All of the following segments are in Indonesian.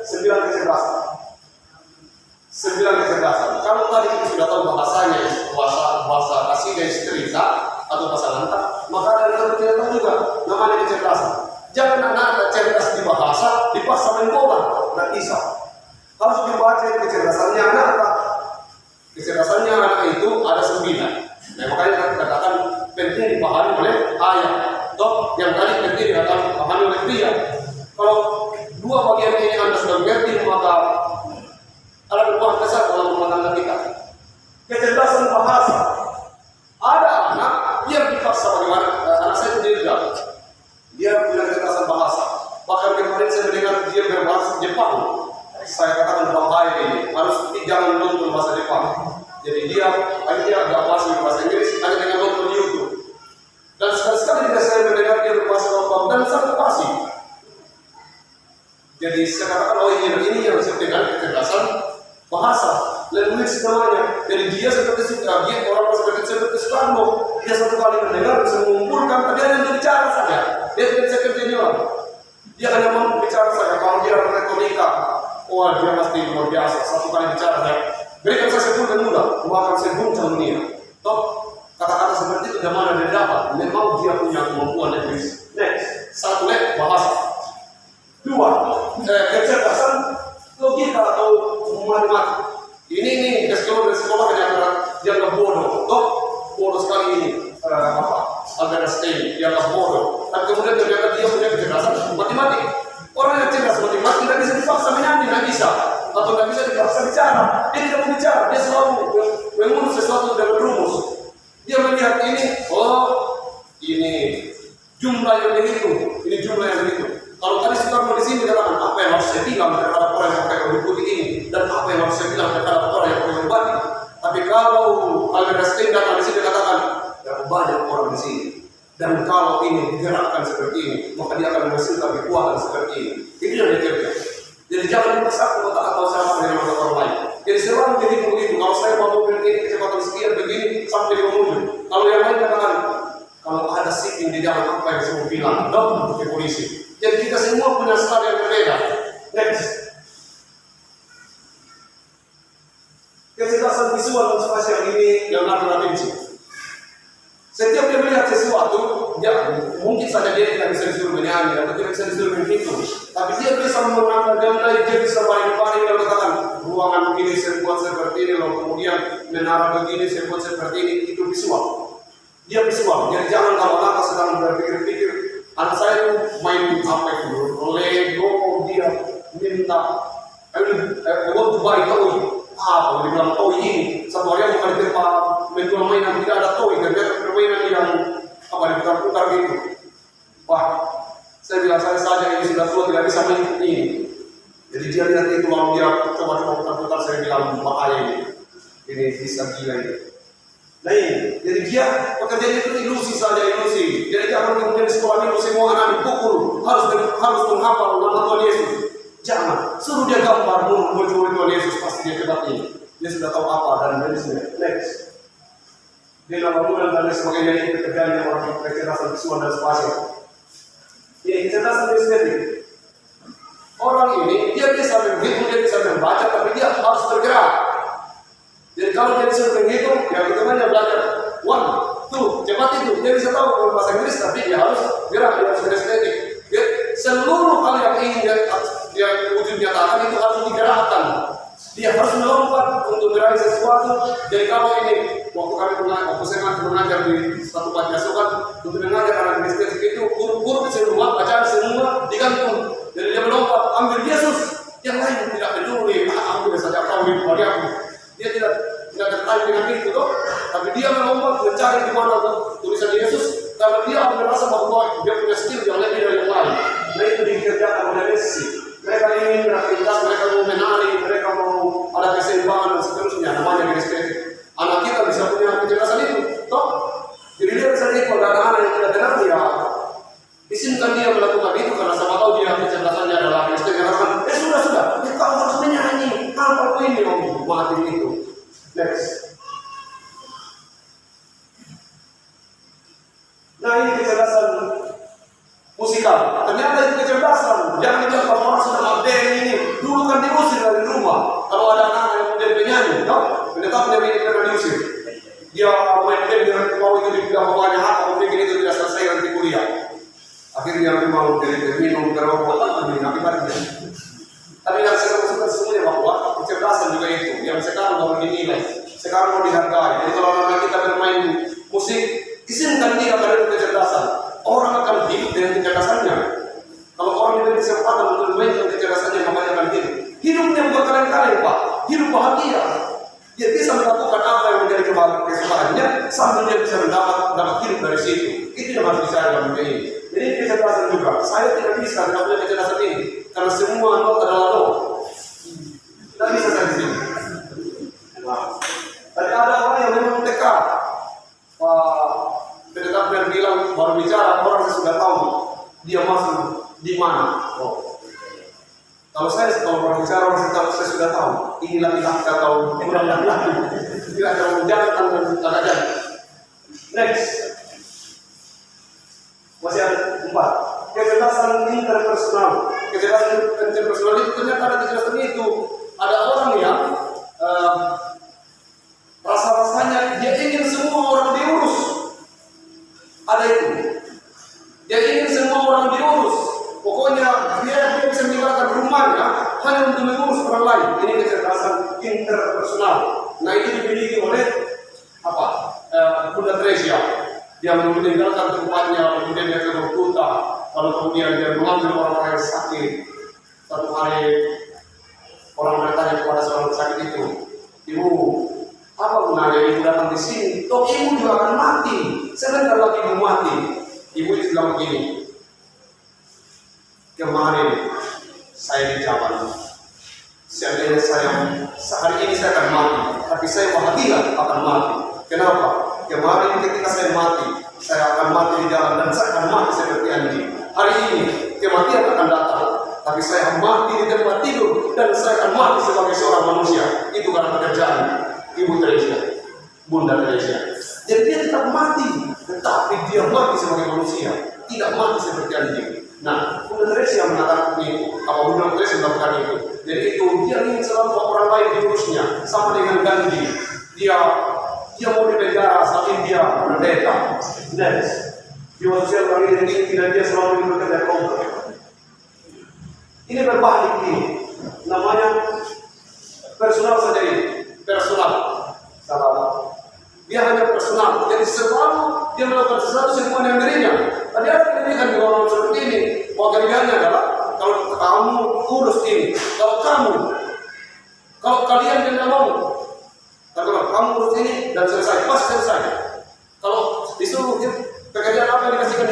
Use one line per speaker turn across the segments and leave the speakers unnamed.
9 kecerdasan. 9 kecerdasan. Kalau tadi kita sudah tahu bahasanya, bahasa kasidah cerita atau bahasa lantak, maka ada yang kita tahu juga namanya kecerdasan. Jangan anak-anak cerdas di bahasa dipaksa main bola, nggak bisa. Harus dibaca kecerdasannya anak. Kecerdasannya anak itu ada 9. Nah, makanya kita katakan penting dipahami oleh ayah. Toh yang tadi penting dipahami oleh dia. Kalau dua bagian ini Anda sudah mengerti, maka ada berbuah besar dalam rumah tangga kita. Kecerdasan bahasa. Ada anak yang dipaksa bagaimana? Anak saya sendiri juga. Dia punya kecerdasan bahasa. Bahkan kemarin saya mendengar dia berbahasa Jepang. Saya katakan bahaya ini. Harus jangan nonton bahasa Jepang. Jadi dia agak fasih bahasa Inggris hanya dengan nonton YouTube. Dan sekali-sekali saya mendengar dia berbahasa Jepang dan sangat fasih. Jadi saya katakan, oh ini yang disebut dengan kecerdasan bahasa, language namanya. Jadi dia seperti orang seperti Soekarno, dia satu kali mendengar bisa mengumpulkan, tapi hanya untuk bicara saja. Dia tidak bisa kerja di luar. Dia hanya mampu bicara saja. Kalau dia retorika, wah dia pasti luar biasa. Satu kali bicara saja. Berikan saya sebut dan mudah, bahkan saya guncang dunia. Toh kata-kata seperti itu dari mana dia dapat? Memang dia punya kemampuan language. Next, satu bahasa. 2, kecerdasan logika atau matematika. Ini kalau dari sekolah dia nggak bodoh, toh bodoh sekali ini Albert Einstein dia nggak bodoh. Tapi kemudian ternyata dia punya kecerdasan matematika. Orang yang cerdas matematika tidak bisa dipaksa menyanyi, tidak bisa, atau tidak bisa dipaksa bicara. Dia tidak mau bicara, dia selalu mengurus sesuatu dengan rumus. Dia melihat ini, oh ini jumlah yang begitu, ini jumlah yang begitu. Kalau tadi Soekarno di sini katakan apa yang harus saya bilang terhadap orang yang pakai baju putih ini dan apa yang harus saya bilang terhadap orang yang pakai baju batik. Tapi kalau Albert Einstein datang di sini katakan ya banyak orang di sini dan kalau ini digerakkan seperti ini maka dia akan menghasilkan kekuatan seperti ini. Itu yang dia kerja. Jadi jangan dipaksakan otak atau sama dengan orang lain. Jadi selalu begitu. Kalau saya mau mobil ini kecepatan sekian begini sampai 50. Kalau yang lain katakan kalau ada sitting di dalam apa yang saya bilang, dong ke polisi. Jadi kita semua punya style yang berbeda. Next. Kecerdasan visual dan spasial ini Leonardo da Vinci. Setiap dia melihat sesuatu, dia mungkin saja dia tidak bisa disuruh menyanyi atau tidak bisa disuruh menghitung, tapi dia bisa mengambil gambar, dia bisa paling dan katakan ruangan begini saya buat seperti ini, loh kemudian menara begini saya buat seperti ini. Itu visual. Dia visual. Jadi jangan kalau anak sedang berpikir-pikir. Anak saya itu main apa itu? Lego, dia minta, I want to buy toy. Apa? Dia bilang toy ini. Satu hari bukan di tempat menjual mainan tidak ada toy. Dan dia permainan yang apa diputar-putar gitu. Wah, saya bilang saya saja ini sudah tua tidak bisa main ini. Jadi dia lihat itu lalu dia coba-coba putar-putar. Saya bilang bahaya ini. Ini bisa gila ini. Nah ini, jadi dia pekerjaan itu ilusi saja ilusi. Jadi jangan kemudian di sekolah itu semua anak dipukul harus menghafal nama Tuhan Yesus. Jangan, suruh dia gambar muncul Tuhan Yesus pasti dia cepat ini. Dia sudah tahu apa dan dari sini. Next, dia nama mudah dan lain sebagainya ini pekerjaan yang orang kecerdasan visual dan spasial. Ini kecerdasan estetik. Orang ini dia bisa menghitung, dia bisa membaca, tapi dia harus bergerak. Jadi kalau dia bisa menghitung, ya kita hanya belajar 1, 2, cepat itu. Dia bisa tahu bahasa Inggris, tapi dia harus gerak, dia harus estetik. Seluruh hal yang ingin dia wujud nyatakan itu harus digerakkan. Dia harus melompat untuk meraih sesuatu. Jadi kalau ini, waktu saya mengajar di satu panti asuhan untuk mengajar anak estetik itu, huruf-huruf semua, bacaan semua digantung. Jadi dia melompat, ambil Yesus, yang lain tidak peduli. Aku saja tahu di aku. Dia tidak tertarik dengan itu, tapi dia melompat mencari di mana tulisan Yesus karena dia merasa bahwa dia punya skill yang lebih dari yang lain. Nah itu dikerjakan oleh Messi. Mereka ingin beraktivitas, mereka mau menari, mereka mau ada keseimbangan dan seterusnya. Namanya estetik. Anak kita bisa punya kecerdasan itu, toh. Jadi dia bisa ikut dan anak yang tidak benar dia izinkan dia melakukan itu karena sama tahu dia kecerdasannya adalah estetik. Katakan, sudah, kita harus menyanyi. Apa ini om? Mati itu. Next. Nah ini kecerdasan musikal. Ternyata itu kecerdasan. Jangan dibilang kalau orang sudah mabden ini. Dulu tetap dia pernah diusir. Dia main game dengan mau itu dibilang bapaknya apa, mungkin itu tidak selesai nanti kuliah. Akhirnya memang dari minum berobot tapi baliknya. Tapi yang saya maksudkan semuanya bahwa kecerdasan juga itu yang sekarang baru dinilai, sekarang mau dihargai. Jadi kalau anak kita bermain musik, izinkan dia pada kecerdasan. Orang akan hidup dengan kecerdasannya. Kalau orang diberi kesempatan untuk memainkan kecerdasannya, makanya akan hidup. Hidupnya bukan kaleng-kaleng, Pak. Hidup bahagia. Dia bisa melakukan apa yang menjadi kesukaannya sambil dia bisa dapat hidup dari situ. Itu yang harus dicari dalam dunia ini. Jadi kecerdasan juga. Saya tidak punya kecerdasan ini karena semua not adalah no. Tidak bisa saya di sini. Tapi ada orang yang memang dekat. Pendekar bilang baru bicara orang saya sudah tahu dia masuk di mana. Kalau baru bicara orang saya sudah tahu. Inilah kita tahu. Tidak ada menjalankan dan tidak ada. Next. Masih ada 4. Kecerdasan interpersonal. Kecerdasan interpersonal itu ternyata ada kecerdasan itu. Ada orang yang rasa-rasanya dia ingin semua orang diurus. Ada itu. Dia ingin semua orang diurus. Pokoknya dia bisa meninggalkan rumahnya hanya untuk mengurus orang lain. Ini kecerdasan interpersonal. Nah itu dimiliki oleh Bunda Tresia. Dia meninggalkan tempatnya, kemudian dia ke Berkuta, lalu kemudian dia mengambil orang-orang yang sakit. Satu hari orang bertanya kepada seorang sakit itu, "Ibu, apa gunanya ibu datang di sini? Toh ibu juga akan mati. Sebentar lagi ibu mati." Ibu itu bilang begini, "Kemarin saya di Jawa. Seandainya hari ini saya akan mati, tapi saya bahagia akan mati. Kenapa? Kemarin ketika saya mati, saya akan mati di jalan dan saya akan mati seperti anjing. Hari ini kematian akan datang, tapi saya mati di tempat tidur dan saya akan mati sebagai seorang manusia." Itu karena pekerjaan Ibu Teresia, Bunda Teresia. Jadi dia tetap mati, tetapi dia mati sebagai manusia, tidak mati seperti anjing. Nah, Bunda Teresia mengatakan itu, Bunda Teresia melakukan itu. Jadi itu dia ingin selalu orang lain diurusnya, sama dengan Gandhi. Dia mau di penjara saat dia merdeka. Next, dia sosial kali ini tidak dia selalu bekerja kelompok. Ini berbalik ini, namanya personal saja ini, personal. Salah. Dia hanya personal, jadi selalu dia melakukan sesuatu semua yang dirinya. Tadi ada pendidikan di orang seperti ini. Pekerjaannya adalah kalau kamu urus ini, kalau kalian tidak mau, kalau kamu urus ini dan selesai, pas selesai. Kalau disuruh pekerjaan apa yang dikasihkan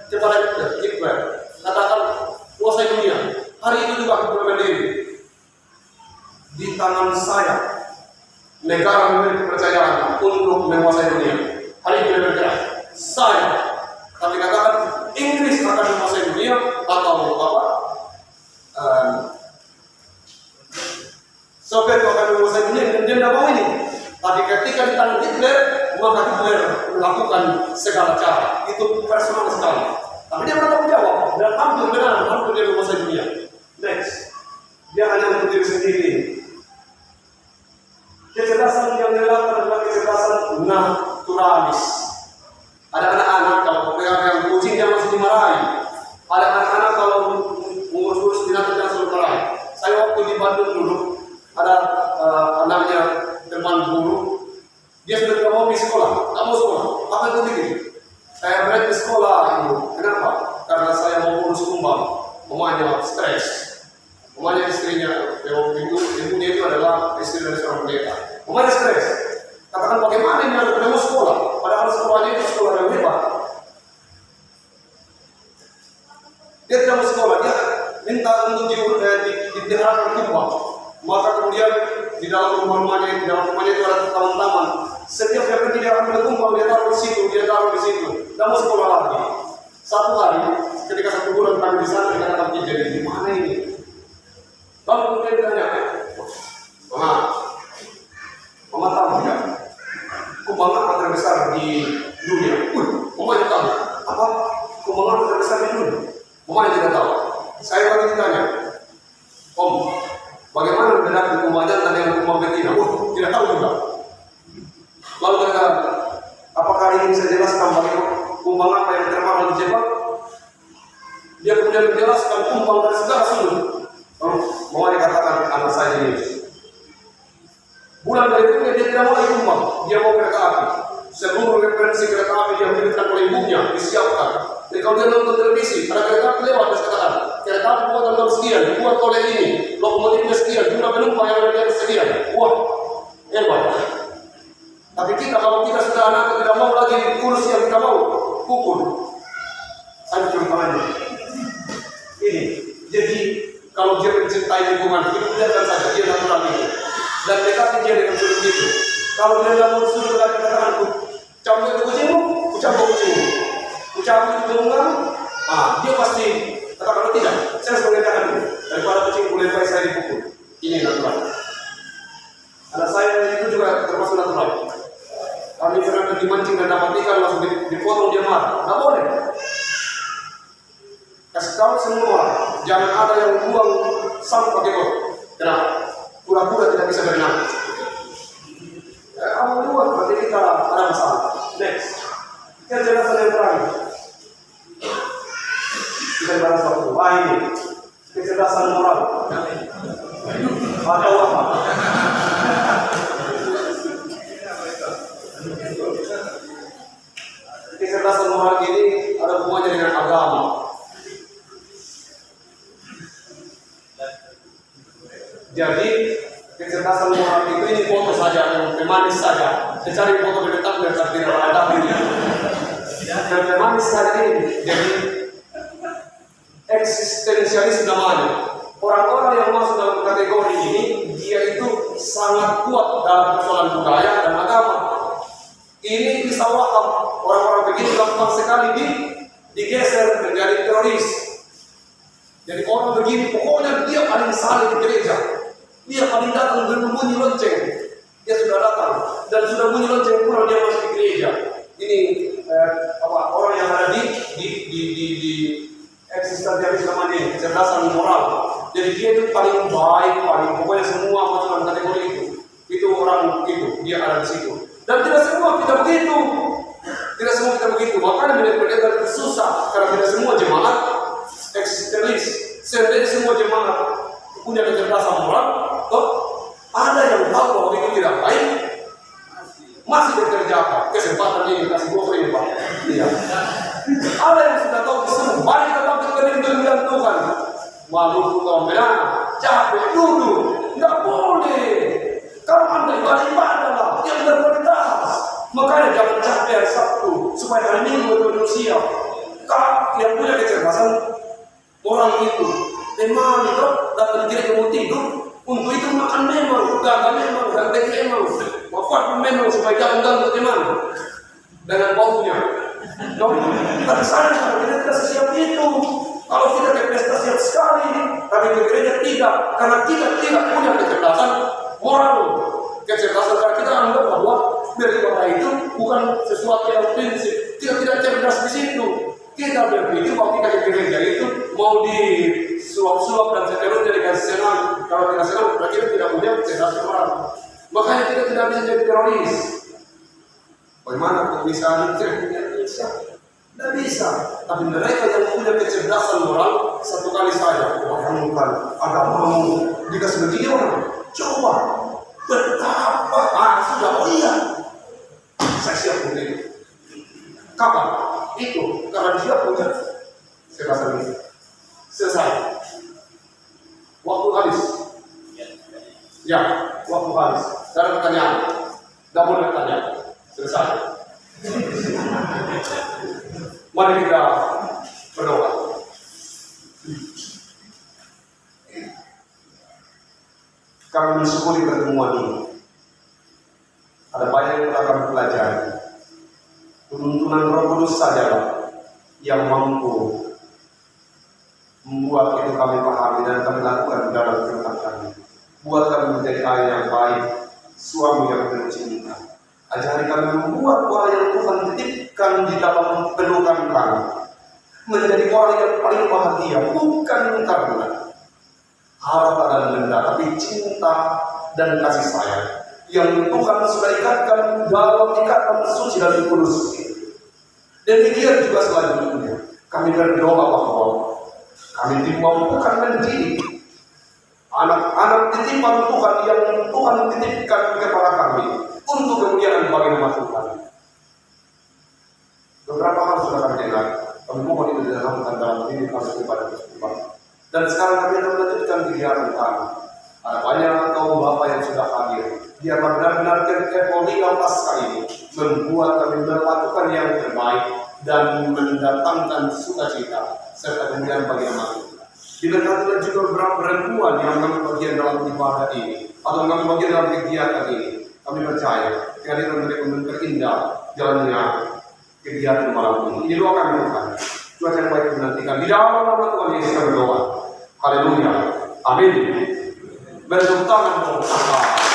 kepada Iqbal, katakan kuasai dunia. Hari itu juga aku berdiri di tangan saya. Negara memiliki kepercayaan untuk menguasai dunia. Hari ini bergerak saya, tapi katakan Inggris akan menguasai dunia atau Soviet akan menguasai dunia dan dia tidak mau ini. Tapi ketika di tangan Hitler, maka Hitler melakukan segala cara. Itu personal sekali. Tapi dia bertanggung jawab dan hampir benar, hampir dia menguasai dunia. Next, dia hanya untuk diri sendiri. Kecerdasan yang dilakukan adalah kecerdasan naturalis. Ada anak-anak kalau yang kucing dia masih dimarahi. Ada anak-anak kalau mengurus binatang yang selalu marahi. Saya waktu di Bandung dulu ada anaknya teman guru. Dia sudah tidak mau di sekolah, tidak mau sekolah. Apa itu bikin? Saya berhenti sekolah itu. Kenapa? Karena saya mau urus kumbang. Mamanya stres. Mamanya istrinya, ibunya itu adalah istri dari seorang pendeta. Mamanya stres. Katakan bagaimana ini harus ketemu sekolah? Padahal sekolahnya itu sekolah yang hebat. Dia tidak mau sekolah, dia minta untuk diharapkan kumbang. Maka kemudian di dalam rumahnya itu ada taman-taman. Setiap dia pergi dia akan berkumpul, dia taruh di situ. Tidak mau sekolah lagi. Satu hari, ketika 1 bulan kami di sana, dia katakan jadi di mana ini? Lalu kemudian ditanya, Mama tahu tidak? Kumbang apa terbesar di dunia? Mama tidak tahu. Apa? Kumbang apa terbesar di dunia? Mama tidak tahu. Saya lagi ditanya, Om, bagaimana membedakan kumbang jantan dengan kumbang betina? Tidak tahu juga. ini bisa jelaskan bagaimana kumbang apa yang termahal di Jepang? Dia kemudian menjelaskan kumbang dari segala sudut. Mau dikatakan anak saya ini. Bulan berikutnya dia tidak mau lagi kumbang, dia mau kereta api. Seluruh referensi kereta api yang diberikan oleh ibunya disiapkan. Jadi kalau dia nonton televisi, ada kereta api lewat, dia katakan, kereta api buatan tahun sekian, dibuat oleh ini, lokomotifnya sekian, jumlah penumpang yang ada di atas sekian. Wah, hebat. Tapi kita kalau kita sudah anak tidak mau lagi kurus yang kita mau, pukul. Hancur tangannya. Ini, jadi kalau dia mencintai lingkungan, itu biarkan saja dia natural itu. Dan dekati dia dengan sudut itu. Kalau dia tidak mau sudut lagi katakan, campur itu kucingmu, kucampur kucingmu. Kucampur itu bungamu, dia pasti katakan tidak. Saya harus mengatakan itu. Daripada kucing boleh baik saya dipukul. Ini natural. Anak saya itu juga termasuk natural. Kami pernah dimancing dan dapat ikan langsung dipotong dia marah. Tidak boleh. Kasih tahu semua, jangan ada yang buang sampah pakai bot. Kenapa? Pura-pura tidak bisa berenang. Kamu buat berarti kita ada masalah. Next, kita jelaskan yang terakhir. Kita bahas waktu. Ini kecerdasan moral. Atau apa? Kecerdasan moral ini ada hubungannya dengan agama. Jadi kecerdasan moral itu ini foto saja, yang pemanis saja. Mencari foto berdetak dan tidak ada ini. Dan pemanis saja ini. Jadi eksistensialis namanya. Orang-orang yang masuk dalam kategori ini, dia itu sangat kuat dalam persoalan budaya dan agama. Ini bisa waham orang-orang begini gampang sekali digeser menjadi teroris. Jadi orang begini pokoknya dia paling saleh di gereja. Dia paling datang berbunyi lonceng. Dia sudah datang dan sudah bunyi lonceng pulang dia masuk di gereja. Ini orang yang ada di eksistensialis namanya kecerdasan moral. Jadi dia itu paling baik, paling pokoknya semua masuk dalam kategori itu. Itu orang itu dia ada di situ. Dan tidak semua kita begitu. Tidak semua kita begitu. Makanya pendeta itu susah karena tidak semua jemaat eksistensialis. Tidak semua jemaat punya kecerdasan moral. Ada yang tahu bahwa itu tidak baik, masih bekerja kesempatan ini kasih gua ini Pak. Iya. Ada yang sudah tahu kesemua, baik tetap dengan Tuhan. Malu kau merana, capek duduk, tidak boleh. Kalau anda ibadah lah, yang berkualitas. Makanya jangan capek hari Sabtu supaya hari Minggu betul siap. Yang punya kecerdasan orang itu, memang itu datang gereja mau tidur. Untuk itu makan memang, gagal memang, ganteng memang, wafat memang supaya jangan ganggu teman dengan baunya. Tapi saya kita tidak sesiap itu. Kalau kita ke pesta siap sekali, tapi ke gereja tidak, karena kita tidak punya kecerdasan moral. Kecerdasan karena kita anggap bahwa beribadah itu bukan sesuatu yang prinsip. Kita tidak cerdas di situ. Kita berpikir bahwa kita ke gereja itu mau disuap-suap dan seterusnya dikasih senang. Kalau tidak senang, berarti kita tidak punya kecerdasan moral. Makanya kita tidak bisa jadi teroris. Bagaimana kok bisa bisa? Tidak bisa. Tapi mereka yang punya kecerdasan moral satu kali saja. Bukan agamamu dikasih begini orang. Coba betapa sudah iya. Saya siap untuk itu. Kapan? Itu karena dia punya kecerdasan itu. Selesai. Waktu habis. Ya, waktu habis. Ada pertanyaan. Tidak boleh bertanya. Selesai. Mari kita berdoa. Kami mensyukuri pertemuan ini. Ada banyak yang telah kami pelajari. Tuntunan Roh Kudus sajalah yang mampu membuat itu kami pahami dan kami lakukan dalam firman kami. Buat kami menjadi ayah yang baik, suami yang penuh cinta. Ajari kami membuat orang yang Tuhan titipkan di dalam pelukan kami menjadi orang yang paling bahagia, bukan karena harta dan benda, tapi cinta dan kasih sayang. yang Tuhan sudah ikatkan dalam ikatan suci dan kudus. Demikian juga selanjutnya, kami berdoa bahwa kami dimampukan mendidik anak-anak titipan Tuhan yang Tuhan titipkan kepada kami untuk kemuliaan bagi nama Tuhan. Beberapa hal sudah kami dengar, kami mohon itu dilakukan dalam diri kami kepada Tuhan. Dan sekarang kami akan melanjutkan kegiatan kami. Ada banyak kaum bapak yang sudah hadir. Biarlah benar-benar kepolisian pasca ini membuat kami melakukan yang terbaik dan mendatangkan sukacita serta kemuliaan bagi nama Tuhan. Diberkatilah juga beberapa perempuan yang mengambil bagian dalam ibadah ini atau mengambil bagian dalam kegiatan ini. Kami percaya kehadiran mereka memperindah jalannya kegiatan malam ini. Ini doa kami Tuhan. Cuaca yang baik menantikan. Di dalam nama Tuhan Yesus kami berdoa. Haleluya. Amin. Bertepuk tangan.